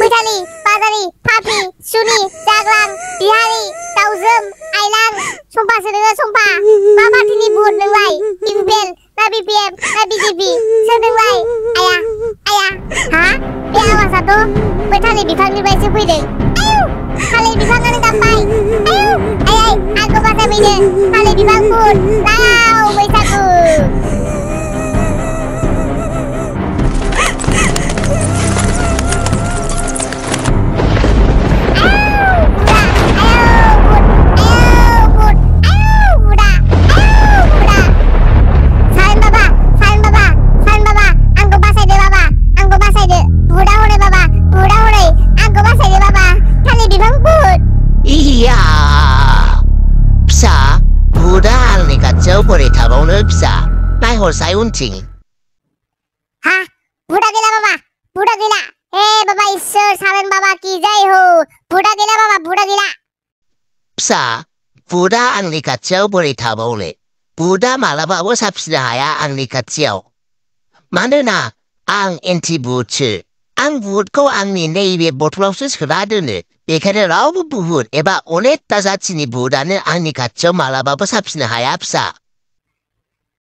बैथालि बाजारि फाफि सुनि जाग्लां बिहारि दाउजोम आइलां सम्पासो नोङो सम्पा मा पार्टिनि बुट नोंलाय इउपिएल ना बिपिएम ना बिजेपि सोर नोंलाय आया आया हा बे आवाजाथ' बैथालि बिफांनिफ्रायसो फैदों आयौ थालिर बिफाङानो गाबबाय आयौ आयै आंखौ बासायफैदो थालिर बिफां बुट लाव बैसागु बोरै थाबावनो फिसा नायहरसाय उनथिं हा बुड़ा गैला बाबा बुड़ा गैला हे बाबा ईश्वर सारण बाबा की जय हो बुड़ा गैला बाबा बुड़ा गैला फिसा बुड़ा आंनि खाथियाव बोरै थाबावनो बुड़ा मालाबाबो साफिनो हाया आंनि खाथियाव मानोना आं एन्टि बुटसो आं बुटखौ आंनि नैबे बथलावसो सोना दोनो बेखायनो रावबो बुट एबा अनेकथा जाथिनि बुटआनो आंनि खाथियाव मालाबाबो साफिनो हाया फिसा